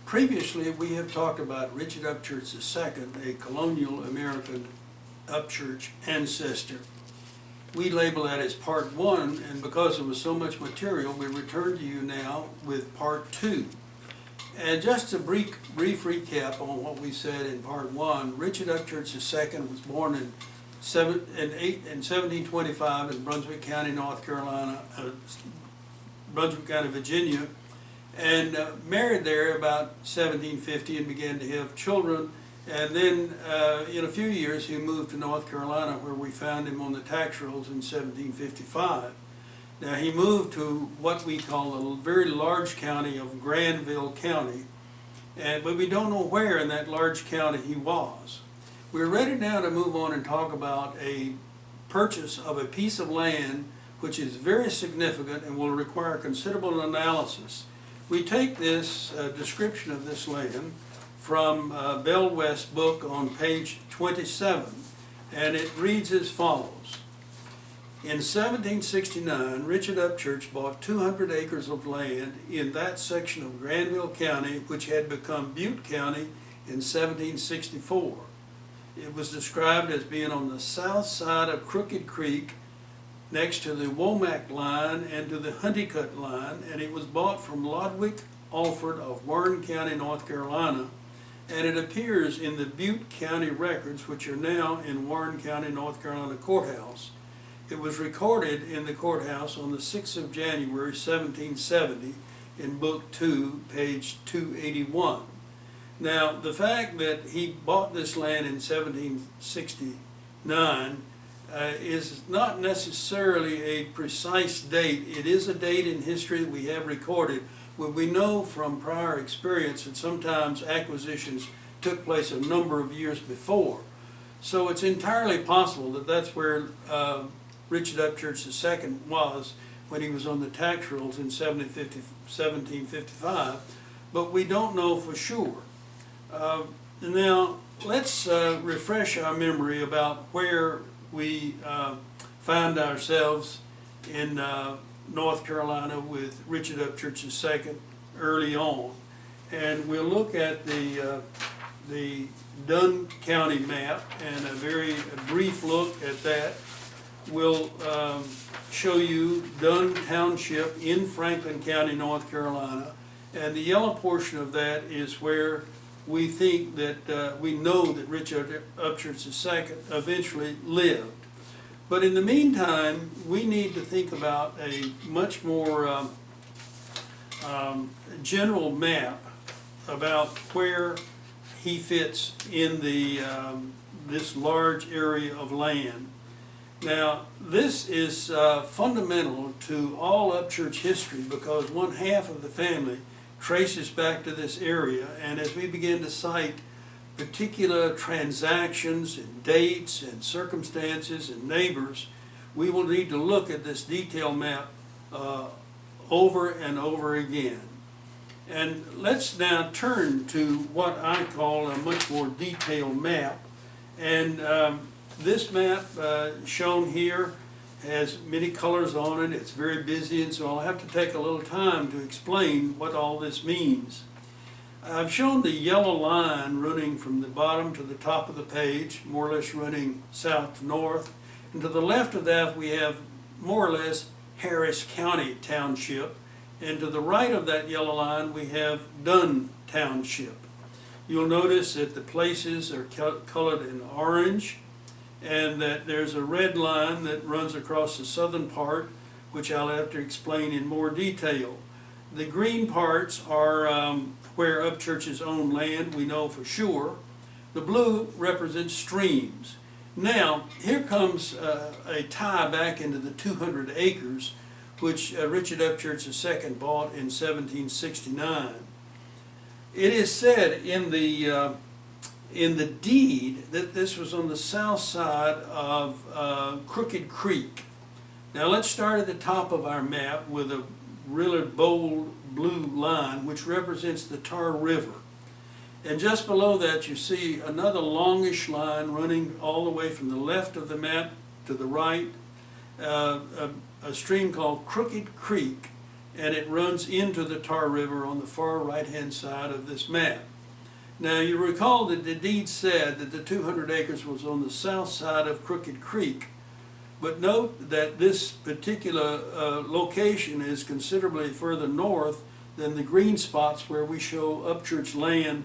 Previously, we have talked about Richard Upchurch II, a colonial American Upchurch ancestor. We label that as part one, and because there was so much material, we return to you now with part two. And just a brief recap on what we said in part one, Richard Upchurch II was born in 1725 in Brunswick County, North Carolina, Brunswick County, Virginia, and married there about 1750 and began to have children. And then in a few years he moved to North Carolina, where we found him on the tax rolls in 1755. Now he moved to what we call a very large county of Granville County, but we don't know where in that large county he was. We're ready now to move on and talk about a purchase of a piece of land which is very significant and will require considerable analysis. We take this description of this land from Bell West's book on page 27, and it reads as follows. In 1769, Richard Upchurch bought 200 acres of land in that section of Granville County, which had become Butte County in 1764. It was described as being on the south side of Crooked Creek, next to the Womack line and to the Honeycutt line, and it was bought from Lodwick Alford of Warren County, North Carolina, and it appears in the Butte County records, which are now in Warren County, North Carolina Courthouse. It was recorded in the courthouse on the 6th of January, 1770, in Book 2, page 281. Now, the fact that he bought this land in 1769 is not necessarily a precise date. It is a date in history that we have recorded, but we know from prior experience that sometimes acquisitions took place a number of years before. So it's entirely possible that that's where Richard Upchurch II was when he was on the tax rolls in 1755, but we don't know for sure. Now, let's refresh our memory about where we found ourselves in North Carolina with Richard Upchurch II early on. And we'll look at the Dunn County map, and a very brief look at that. We'll show you Dunn Township in Franklin County, North Carolina, and the yellow portion of that is where we think that we know that Richard Upchurch II eventually lived. But in the meantime, we need to think about a much more general map about where he fits in the this large area of land. Now, this is fundamental to all Upchurch history, because one half of the family traces back to this area, and as we begin to cite particular transactions and dates and circumstances and neighbors, we will need to look at this detailed map over and over again. And let's now turn to what I call a much more detailed map. And this map shown here has many colors on it. It's very busy, and so I'll have to take a little time to explain what all this means. I've shown the yellow line running from the bottom to the top of the page, more or less running south to north. And to the left of that we have more or less Harris County Township. And to the right of that yellow line we have Dunn Township. You'll notice that the places are colored in orange, and that there's a red line that runs across the southern part, which I'll have to explain in more detail. The green parts are where Upchurch's own land, we know for sure. The blue represents streams. Now, here comes a tie back into the 200 acres, which Richard Upchurch II bought in 1769. It is said in the deed that this was on the south side of Crooked Creek. Now let's start at the top of our map with a really bold blue line which represents the Tar River. And just below that you see another longish line running all the way from the left of the map to the right, a stream called Crooked Creek, and it runs into the Tar River on the far right-hand side of this map. Now you recall that the deed said that the 200 acres was on the south side of Crooked Creek, but note that this particular location is considerably further north than the green spots where we show Upchurch land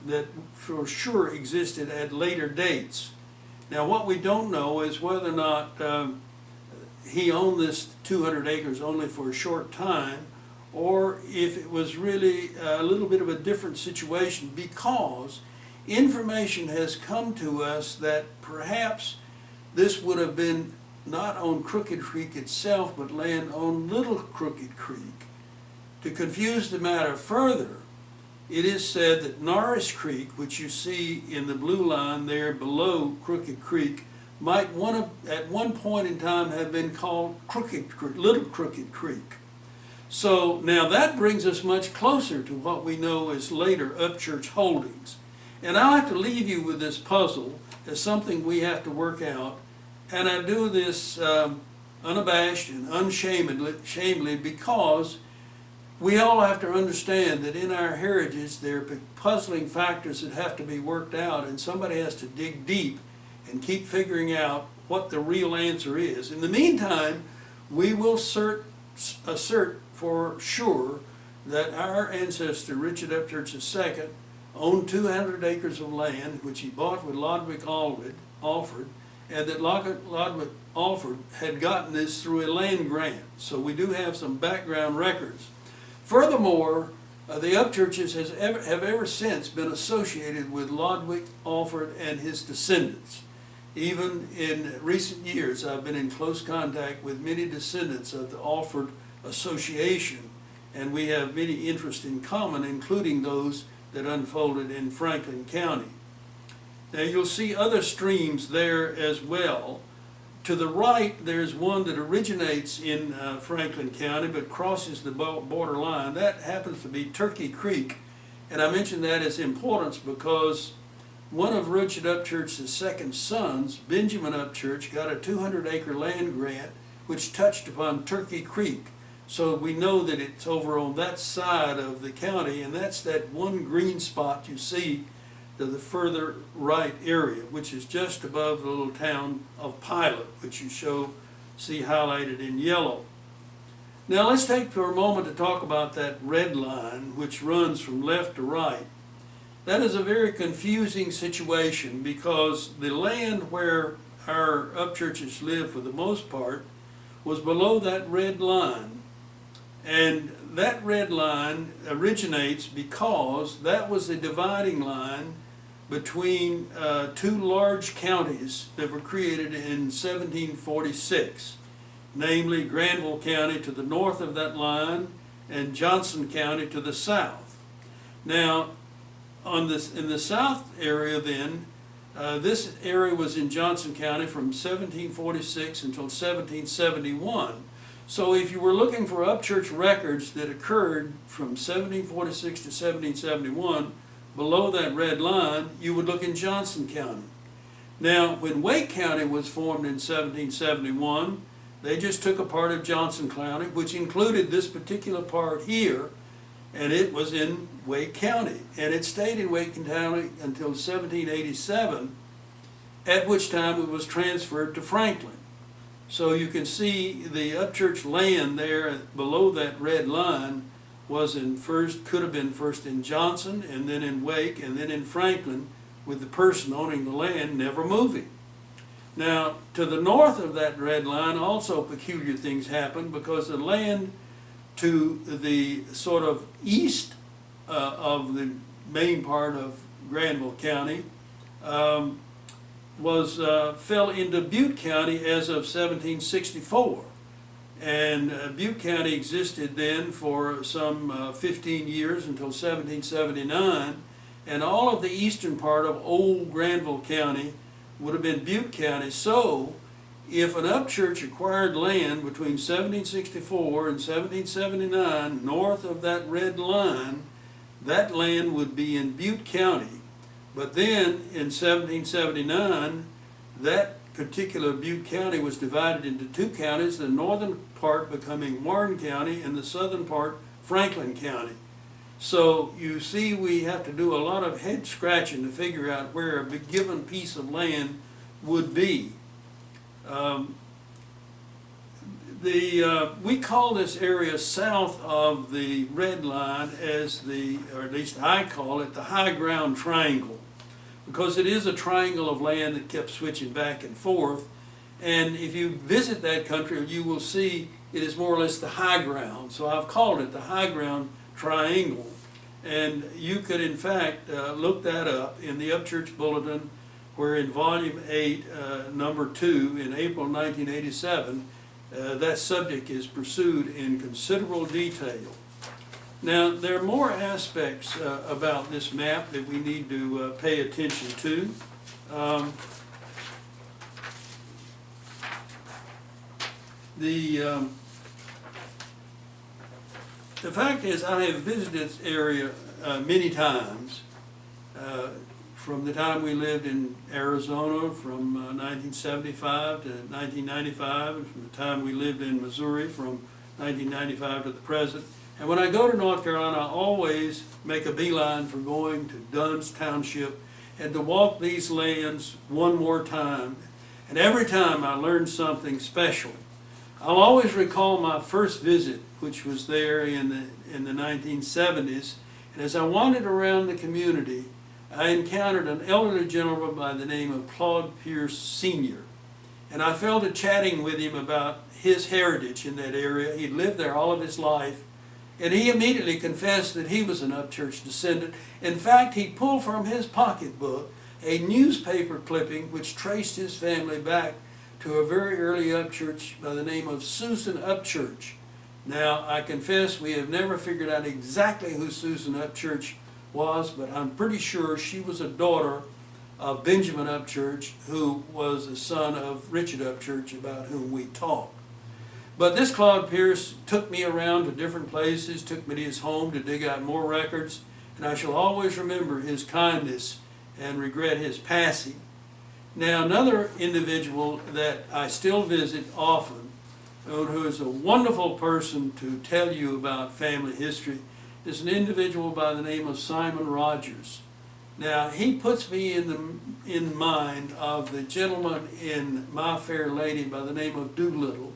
that for sure existed at later dates. Now what we don't know is whether or not he owned this 200 acres only for a short time, or if it was really a little bit of a different situation, because information has come to us that perhaps this would have been not on Crooked Creek itself, but land on Little Crooked Creek. To confuse the matter further, it is said that Norris Creek, which you see in the blue line there below Crooked Creek, might at one point in time have been called Little Crooked Creek. So now that brings us much closer to what we know as later Upchurch holdings. And I'll have to leave you with this puzzle as something we have to work out. And I do this unabashed and unshamedly because we all have to understand that in our heritage there are puzzling factors that have to be worked out, and somebody has to dig deep and keep figuring out what the real answer is. In the meantime, we will assert for sure that our ancestor, Richard Upchurch II, owned 200 acres of land, which he bought with Lodwick Alford, and that Lodwick Alford had gotten this through a land grant. So we do have some background records. Furthermore, the Upchurches have ever since been associated with Lodwick Alford and his descendants. Even in recent years, I've been in close contact with many descendants of the Alford Association, and we have many interests in common, including those that unfolded in Franklin County. Now you'll see other streams there as well. To the right, there's one that originates in Franklin County but crosses the border line. That happens to be Turkey Creek, and I mention that as importance because one of Richard Upchurch's second sons, Benjamin Upchurch, got a 200-acre land grant which touched upon Turkey Creek. So we know that it's over on that side of the county, and that's that one green spot you see to the further right area, which is just above the little town of Pilot, which you see highlighted in yellow. Now let's take for a moment to talk about that red line which runs from left to right. That is a very confusing situation because the land where our Upchurches lived for the most part was below that red line. And that red line originates because that was the dividing line between two large counties that were created in 1746, namely Granville County to the north of that line and Johnson County to the south. Now, in the south area then, this area was in Johnson County from 1746 until 1771. So if you were looking for Upchurch records that occurred from 1746 to 1771 below that red line, you would look in Johnson County. Now, when Wake County was formed in 1771, they just took a part of Johnson County, which included this particular part here, and it was in Wake County. And it stayed in Wake County until 1787, at which time it was transferred to Franklin. So you can see the Upchurch land there below that red line could have been first in Johnson, and then in Wake, and then in Franklin, with the person owning the land never moving. Now, to the north of that red line, also peculiar things happened because the land to the sort of east of the main part of Granville County fell into Butte County as of 1764. And Butte County existed then for some 15 years until 1779, and all of the eastern part of old Granville County would have been Butte County. So if an Upchurch acquired land between 1764 and 1779 north of that red line, that land would be in Butte County. But then in 1779, that particular Butte County was divided into two counties, the northern part becoming Warren County and the southern part Franklin County. So you see, we have to do a lot of head scratching to figure out where a given piece of land would be. We call this area south of the red line as or at least I call it, the high ground triangle, because it is a triangle of land that kept switching back and forth. And if you visit that country, you will see it is more or less the high ground. So I've called it the high ground triangle. And you could in fact look that up in the Upchurch Bulletin, where in volume 8, number 2, in April 1987, that subject is pursued in considerable detail. Now, there are more aspects about this map that we need to pay attention to. The fact is, I have visited this area many times, from the time we lived in Arizona from 1975 to 1995, and from the time we lived in Missouri from 1995 to the present. And when I go to North Carolina, I always make a beeline for going to Dunn's Township and to walk these lands one more time. And every time I learn something special. I'll always recall my first visit, which was there in the 1970s. And as I wandered around the community, I encountered an elderly gentleman by the name of Claude Pierce Sr. And I fell to chatting with him about his heritage in that area. He'd lived there all of his life. And he immediately confessed that he was an Upchurch descendant. In fact, he pulled from his pocketbook a newspaper clipping which traced his family back to a very early Upchurch by the name of Susan Upchurch. Now, I confess we have never figured out exactly who Susan Upchurch was, but I'm pretty sure she was a daughter of Benjamin Upchurch, who was the son of Richard Upchurch, about whom we talk. But this Claude Pierce took me around to different places, took me to his home to dig out more records, and I shall always remember his kindness and regret his passing. Now, another individual that I still visit often, who is a wonderful person to tell you about family history, is an individual by the name of Simon Rogers. Now, he puts me in mind of the gentleman in My Fair Lady by the name of Doolittle,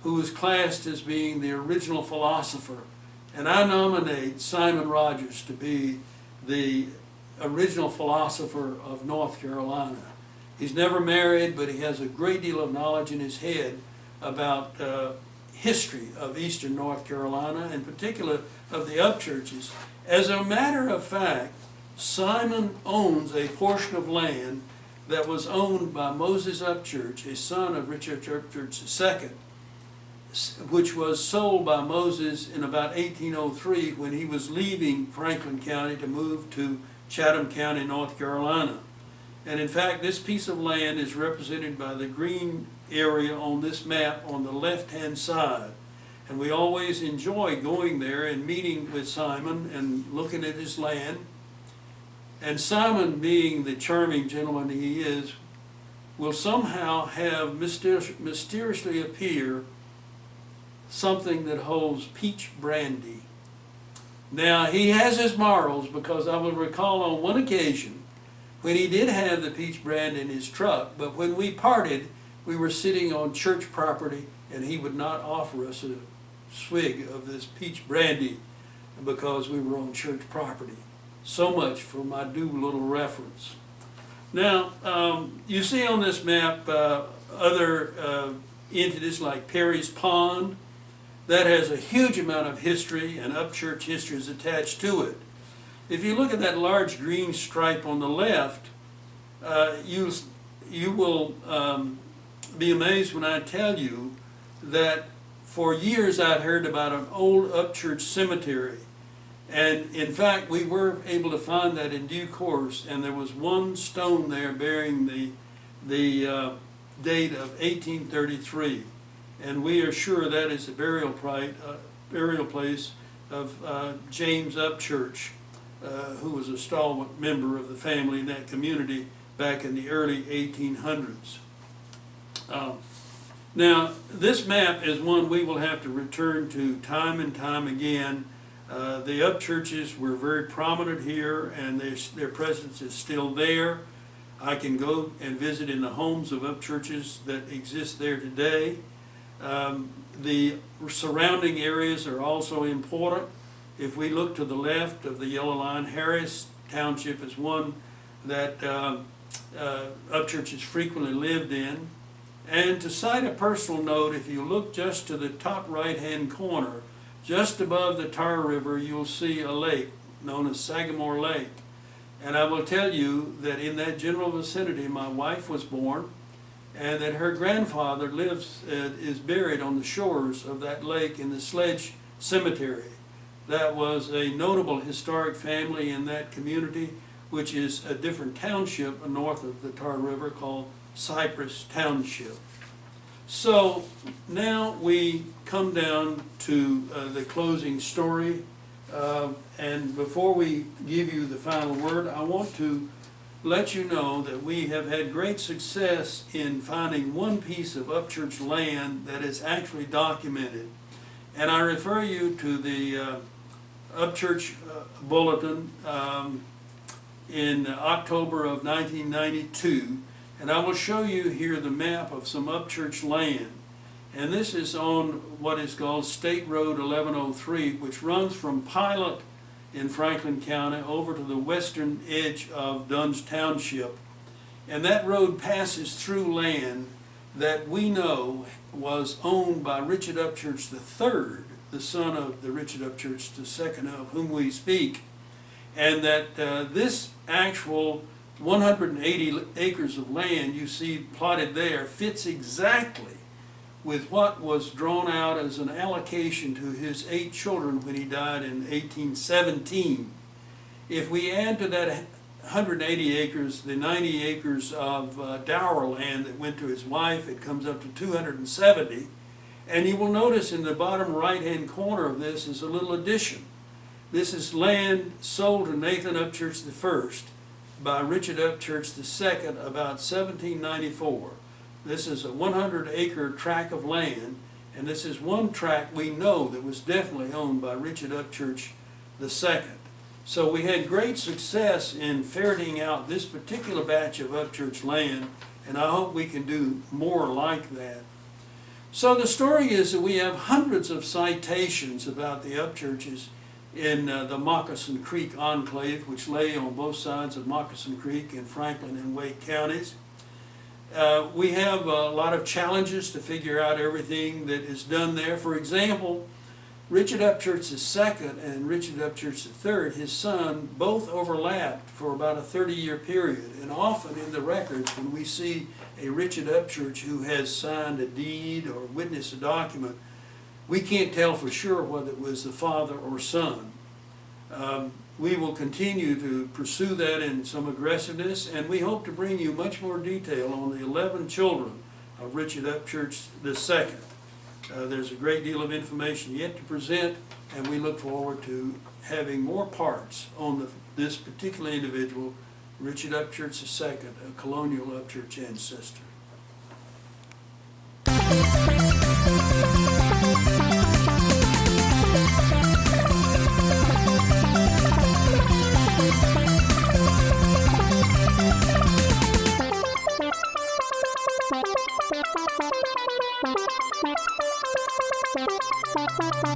who was classed as being the original philosopher. And I nominate Simon Rogers to be the original philosopher of North Carolina. He's never married, but he has a great deal of knowledge in his head about history of eastern North Carolina, in particular of the Upchurches. As a matter of fact, Simon owns a portion of land that was owned by Moses Upchurch, a son of Richard Upchurch II, which was sold by Moses in about 1803 when he was leaving Franklin County to move to Chatham County, North Carolina. And in fact, this piece of land is represented by the green area on this map on the left-hand side. And we always enjoy going there and meeting with Simon and looking at his land. And Simon, being the charming gentleman he is, will somehow have mysteriously appear something that holds peach brandy. Now, he has his morals, because I will recall on one occasion when he did have the peach brandy in his truck, but when we parted, we were sitting on church property and he would not offer us a swig of this peach brandy because we were on church property. So much for my Doolittle reference. Now, you see on this map other entities like Perry's Pond. That has a huge amount of history, and Upchurch history is attached to it. If you look at that large green stripe on the left, you will be amazed when I tell you that for years I'd heard about an old Upchurch cemetery. And in fact, we were able to find that in due course, and there was one stone there bearing the date of 1833, and we are sure that is the burial place of James Upchurch, who was a stalwart member of the family in that community back in the early 1800s. Now, this map is one we will have to return to time and time again. The Upchurches were very prominent here, and their presence is still there. I can go and visit in the homes of Upchurches that exist there today. The surrounding areas are also important. If we look to the left of the yellow line, Harris Township is one that Upchurches frequently lived in. And to cite a personal note, if you look just to the top right-hand corner, just above the Tar River, you'll see a lake known as Sagamore Lake. And I will tell you that in that general vicinity, my wife was born, and that her grandfather is buried on the shores of that lake in the Sledge Cemetery. That was a notable historic family in that community, which is a different township north of the Tar River called Cypress Township. So now we come down to the closing story, and before we give you the final word, I want to let you know that we have had great success in finding one piece of Upchurch land that is actually documented. And I refer you to the Upchurch Bulletin in October of 1992, and I will show you here the map of some Upchurch land. And this is on what is called State Road 1103, which runs from Pilot in Franklin County over to the western edge of Dunn's Township. And that road passes through land that we know was owned by Richard Upchurch III, the son of the Richard Upchurch II of whom we speak. And that this actual 180 acres of land you see plotted there fits exactly with what was drawn out as an allocation to his 8 children when he died in 1817. If we add to that 180 acres, the 90 acres of dower land that went to his wife, it comes up to 270. And you will notice in the bottom right-hand corner of this is a little addition. This is land sold to Nathan Upchurch I by Richard Upchurch II about 1794. This is a 100-acre tract of land, and this is one tract we know that was definitely owned by Richard Upchurch II. So we had great success in ferreting out this particular batch of Upchurch land, and I hope we can do more like that. So the story is that we have hundreds of citations about the Upchurches in the Moccasin Creek enclave, which lay on both sides of Moccasin Creek in Franklin and Wake counties. We have a lot of challenges to figure out everything that is done there. For example, Richard Upchurch II and Richard Upchurch III, his son, both overlapped for about a 30-year period. And often in the records, when we see a Richard Upchurch who has signed a deed or witnessed a document, we can't tell for sure whether it was the father or son. We will continue to pursue that in some aggressiveness, and we hope to bring you much more detail on the 11 children of Richard Upchurch II. There's a great deal of information yet to present, and we look forward to having more parts on this particular individual, Richard Upchurch II, a colonial Upchurch ancestor. Thank you.